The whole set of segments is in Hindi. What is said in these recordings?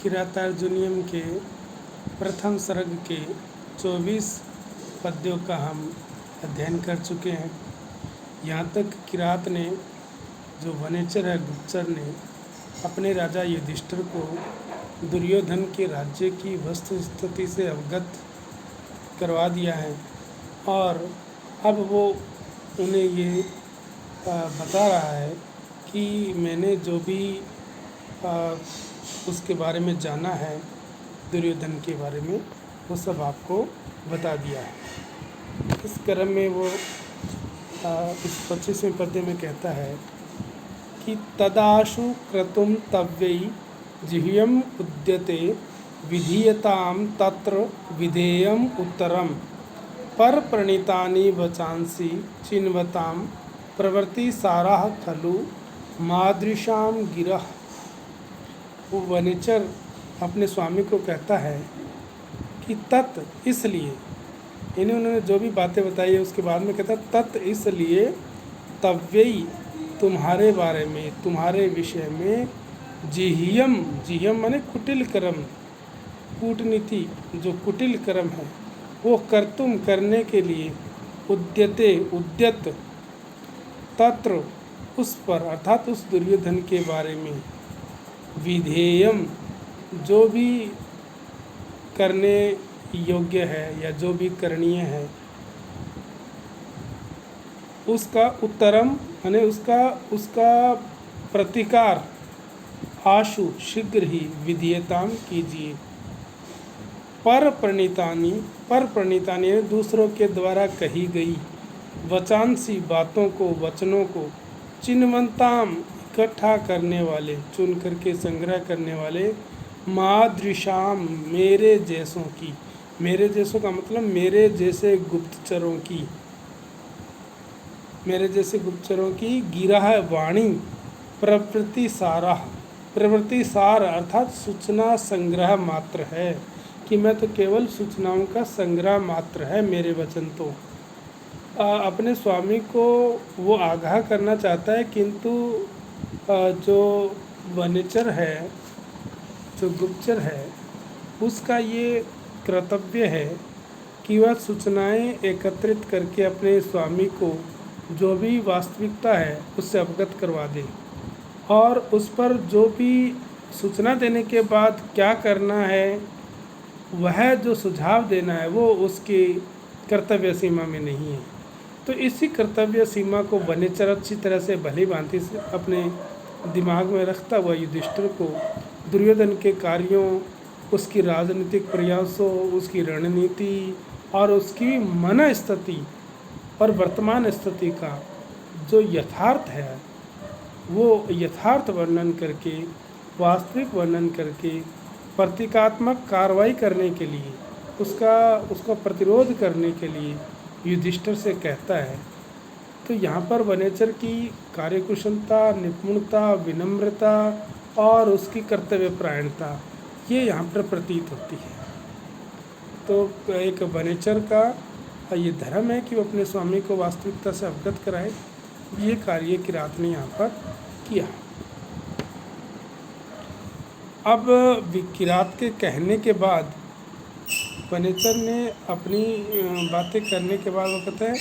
किरातार्जुनीयम के प्रथम सर्ग के 24 पद्यों का हम अध्ययन कर चुके हैं। यहाँ तक किरात ने, जो वनेचर है, गुप्तचर ने अपने राजा युधिष्ठिर को दुर्योधन के राज्य की वस्तु स्थिति से अवगत करवा दिया है और अब वो उन्हें ये बता रहा है कि मैंने जो भी उसके बारे में जाना है, दुर्योधन के बारे में, वो सब आपको बता दिया है। इस क्रम में वो इस 25वें पद्य में कहता है कि तदाशु क्रतुम तव्यै जिह्यम उद्यते विधीयताम तत्र विधेयम उत्तरम पर प्रणीतानि वचांसि चिन्वताम प्रवृत्ति साराह खलु मादृशाम गिरह। वो वनेचर अपने स्वामी को कहता है कि तत् इसलिए, यानी उन्होंने जो भी बातें बताई है उसके बाद में कहता है तत् इसलिए तव्यई तुम्हारे बारे में, तुम्हारे विषय में, जिह्यम, जिह्यम माने कुटिल कर्म, कूटनीति जो कुटिल कर्म है वो कर्तुम करने के लिए, उद्यते उद्यत, तत्र उस पर अर्थात उस दुर्योधन के बारे में, विधेयम जो भी करने योग्य है या जो भी करणीय है, उसका उत्तरम यानी उसका प्रतिकार आशु शीघ्र ही विधेयताम कीजिए। पर प्रणीतानि दूसरों के द्वारा कही गई वचांसी बातों को, वचनों को, चिन्वंताम इकट्ठा करने वाले, चुन करके संग्रह करने वाले, मादृशाम मेरे जैसों की, मेरे जैसों का मतलब मेरे जैसे गुप्तचरों की, मेरे जैसे गुप्तचरों की गिरह वाणी प्रवृत्ति सारा, प्रवृत्ति सार अर्थात सूचना संग्रह मात्र है, कि मैं तो केवल सूचनाओं का संग्रह मात्र है मेरे वचन। तो अपने स्वामी को वो आगाह करना चाहता है, किंतु जो वनेचर है, जो गुप्तचर है, उसका ये कर्तव्य है कि वह सूचनाएं एकत्रित करके अपने स्वामी को जो भी वास्तविकता है उससे अवगत करवा दे और उस पर जो भी सूचना देने के बाद क्या करना है, वह जो सुझाव देना है, वो उसकी कर्तव्य सीमा में नहीं है। तो इसी कर्तव्य सीमा को वनेचर अच्छी तरह से भली भांति से अपने दिमाग में रखता हुआ युधिष्ठिर को दुर्योधन के कार्यों, उसकी राजनीतिक प्रयासों, उसकी रणनीति और उसकी मन स्थिति और वर्तमान स्थिति का जो यथार्थ है, वो यथार्थ वर्णन करके, वास्तविक वर्णन करके, प्रतीकात्मक कार्रवाई करने के लिए, उसका प्रतिरोध करने के लिए युधिष्ठिर से कहता है। तो यहाँ पर वनेचर की कार्यकुशलता, निपुणता, विनम्रता और उसकी कर्तव्यपरायणता ये यहाँ पर प्रतीत होती है। तो एक वनेचर का ये धर्म है कि वो अपने स्वामी को वास्तविकता से अवगत कराए। ये कार्य किरात ने यहाँ पर किया। अब किरात के कहने के बाद वनेचर ने अपनी बातें करने के बाद वो कहते हैं,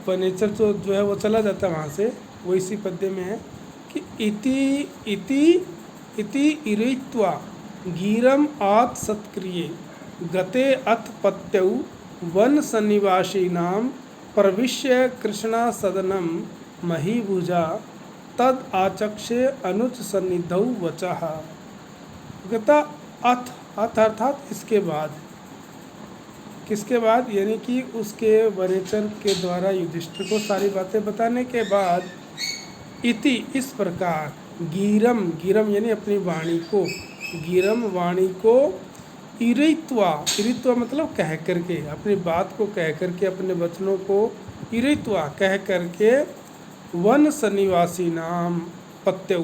वनेचर जो है वो चला जाता है वहाँ से। वो इसी पद्य में है कि इति इरित्वा गीरम आत् सत्क्रिये गते अथ पत्यौ वन सन्निवासिनां प्रविश्य कृष्णा सदनम महीभुजा तद आचक्षे अनुज सन्निधौ वचः। कहता अथ अर्थात इसके बाद, किसके बाद, यानी कि उसके वनेचर के द्वारा युधिष्ठिर को सारी बातें बताने के बाद, इति इस प्रकार, गीरम, गीरम यानी अपनी वाणी को, गीरम वाणी को, इरित्वा मतलब कह करके, अपनी बात को कह करके, अपने वचनों को इरित्वा कह करके, वन सन्निवासी नाम पत्यऊ,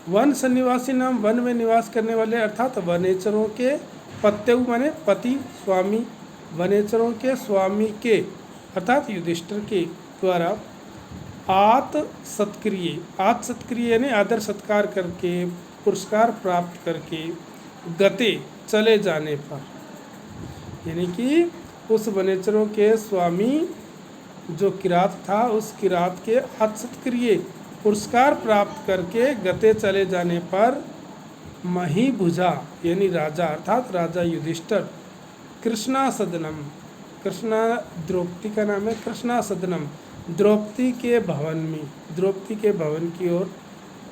वन सन्निवासी नाम वन में निवास करने वाले अर्थात वनेचरों के, पत्यऊ माने पति, स्वामी, वनेचरों के स्वामी के अर्थात युधिष्ठिर के द्वारा आत सत्क्रिय यानी आदर सत्कार करके पुरस्कार प्राप्त करके गते चले जाने पर, यानी कि उस वनेचरों के स्वामी जो किरात था, उस किरात के अक्षतक्रिय पुरस्कार प्राप्त करके गते चले जाने पर महीभुजा यानी राजा अर्थात राजा युधिष्ठिर कृष्णा सदनम, कृष्णा द्रौपदी का नाम है, कृष्णा सदनम द्रौपदी के भवन में, द्रौपदी के भवन की ओर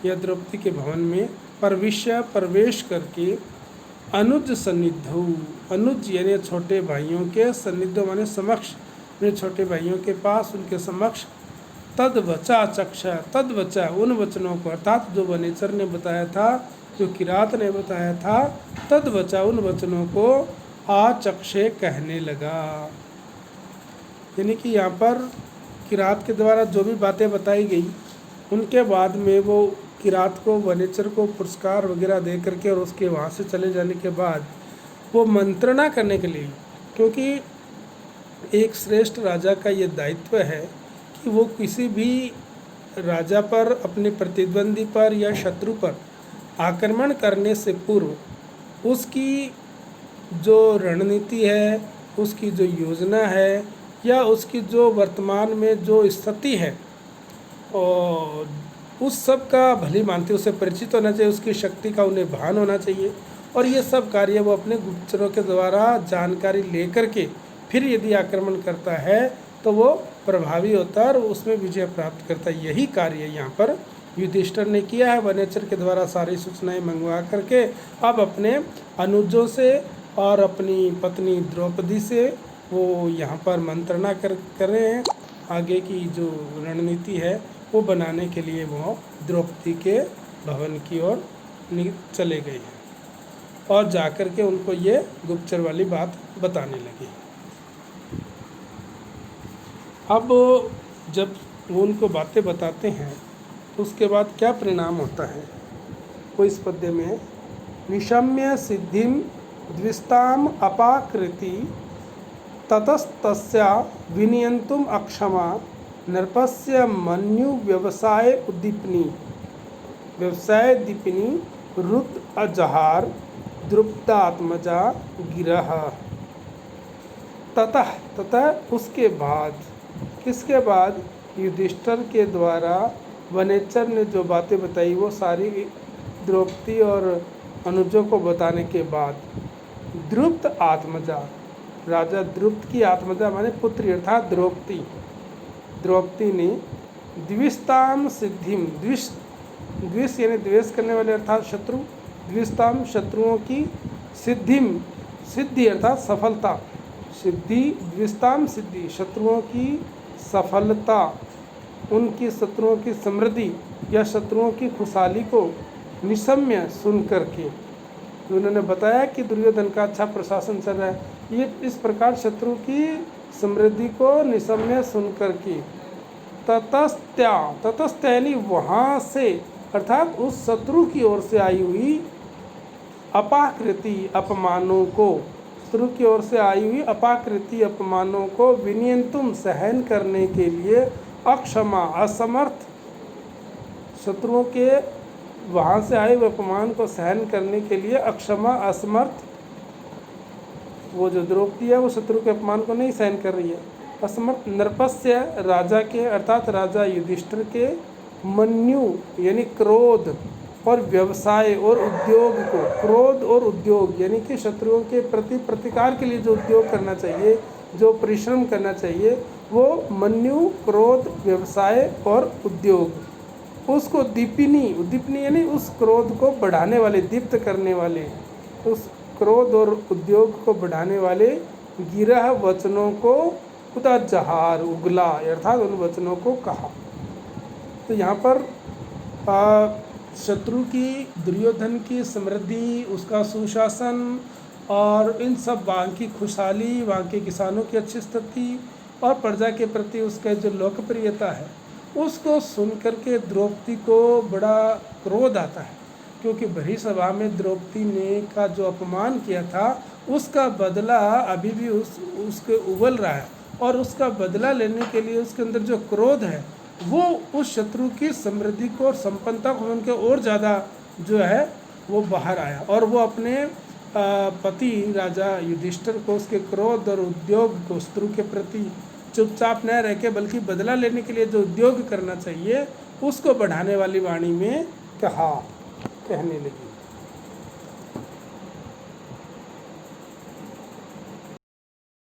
या द्रौपदी के भवन में प्रवेश करके अनुज सन्निधौ, अनुज यानी छोटे भाइयों के, सन्निधौ माने समक्ष, मेरे छोटे भाइयों के पास उनके समक्ष तद वचा चक्ष, तद वचा उन वचनों को अर्थात जो वनेचर ने बताया था, जो किरात ने बताया था, तद वचा उन वचनों को आचक्षे कहने लगा। यानी कि यहाँ पर किरात के द्वारा जो भी बातें बताई गई उनके बाद में वो किरात को, वनेचर को पुरस्कार वगैरह दे करके और उसके वहाँ से चले जाने के बाद वो मंत्रणा करने के लिए, क्योंकि एक श्रेष्ठ राजा का ये दायित्व है कि वो किसी भी राजा पर, अपने प्रतिद्वंदी पर या शत्रु पर आक्रमण करने से पूर्व उसकी जो रणनीति है, उसकी जो योजना है या उसकी जो वर्तमान में जो स्थिति है और उस सब का भली मानते उसे परिचित होना चाहिए, उसकी शक्ति का उन्हें भान होना चाहिए और ये सब कार्य वो अपने गुप्तचरों के द्वारा जानकारी लेकर के फिर यदि आक्रमण करता है तो वो प्रभावी होता है और उसमें विजय प्राप्त करता है। यही कार्य यहाँ पर युधिष्ठिर ने किया है। वनेचर के द्वारा सारी सूचनाएं मंगवा करके अब अपने अनुजों से और अपनी पत्नी द्रौपदी से वो यहाँ पर मंत्रणा कर रहे हैं। आगे की जो रणनीति है वो बनाने के लिए वो द्रौपदी के भवन की ओर चले गए हैं और जाकर के उनको ये गुप्तचर वाली बात बताने लगे। अब जब वो उनको बातें बताते हैं तो उसके बाद क्या परिणाम होता है वो इस पद्य में, निशम्य सिद्धिम द्विस्ताम अपाकृति ततस्तस्या विनियंतुम अक्षमा नृपस्य मन्यु व्यवसाय उद्दीपनी, व्यवसाय दीपिनी रुद्र अजहार द्रुपदात्मजा गिरह। ततः उसके बाद, किसके बाद, युधिष्ठिर के द्वारा वनेचर ने जो बातें बताई वो सारी द्रौपदी और अनुजों को बताने के बाद द्रुपद आत्मजा, राजा द्रुपद की आत्मजा माने पुत्री अर्थात द्रौपदी, द्रौपदी ने द्विस्ताम सिद्धिम, द्विष यानी द्वेष करने वाले अर्थात शत्रु, द्विस्ताम शत्रुओं की, सिद्धिम सिद्धि अर्थात सफलता, सिद्धि द्विस्ताम सिद्धि शत्रुओं की सफलता, उनकी शत्रुओं की समृद्धि या शत्रुओं की खुशहाली को निशम्य सुन करके, उन्होंने बताया कि दुर्योधन का अच्छा प्रशासन चल रहा है, ये इस प्रकार शत्रु की समृद्धि को निशम्य सुन करके ततस्त्या यानी वहाँ से अर्थात उस शत्रु की ओर से आई हुई अपाकृति अपमानों को, शत्रु की ओर से आई हुई अपाकृति अपमानों को विनियंतुम सहन करने के लिए अक्षमा असमर्थ, शत्रुओं के वहाँ से आए हुए अपमान को सहन करने के लिए अक्षमा असमर्थ, वो जो द्रौपदी है वो शत्रु के अपमान को नहीं सहन कर रही है, असमर्थ नृपस्य राजा के अर्थात राजा युधिष्ठिर के, मन्यु यानी क्रोध और व्यवसाय और उद्योग को, क्रोध और उद्योग यानी कि शत्रुओं के प्रति प्रतिकार के लिए जो उद्योग करना चाहिए, जो परिश्रम करना चाहिए, वो मन्यु क्रोध व्यवसाय और उद्योग, उसको दीपिनी, उद्दीपनी यानी उस क्रोध को बढ़ाने वाले, दीप्त करने वाले, उस क्रोध और उद्योग को बढ़ाने वाले गिरह वचनों को उदा जहार उगला अर्थात उन वचनों को कहा। तो यहाँ पर शत्रु की, दुर्योधन की समृद्धि, उसका सुशासन और इन सब वहाँ की खुशहाली, वहाँ के किसानों की अच्छी स्थिति और प्रजा के प्रति उसका जो लोकप्रियता है उसको सुन करके द्रौपदी को बड़ा क्रोध आता है, क्योंकि भरी सभा में द्रौपदी ने का जो अपमान किया था उसका बदला अभी भी उसके उबल रहा है और उसका बदला लेने के लिए उसके अंदर जो क्रोध है वो उस शत्रु की समृद्धि को और संपन्नता को उनके और ज़्यादा जो है वो बाहर आया और वो अपने पति राजा युधिष्ठिर को उसके क्रोध और उद्योग को शत्रु के प्रति चुपचाप न रह के बल्कि बदला लेने के लिए जो उद्योग करना चाहिए उसको बढ़ाने वाली वाणी में कहने लगी।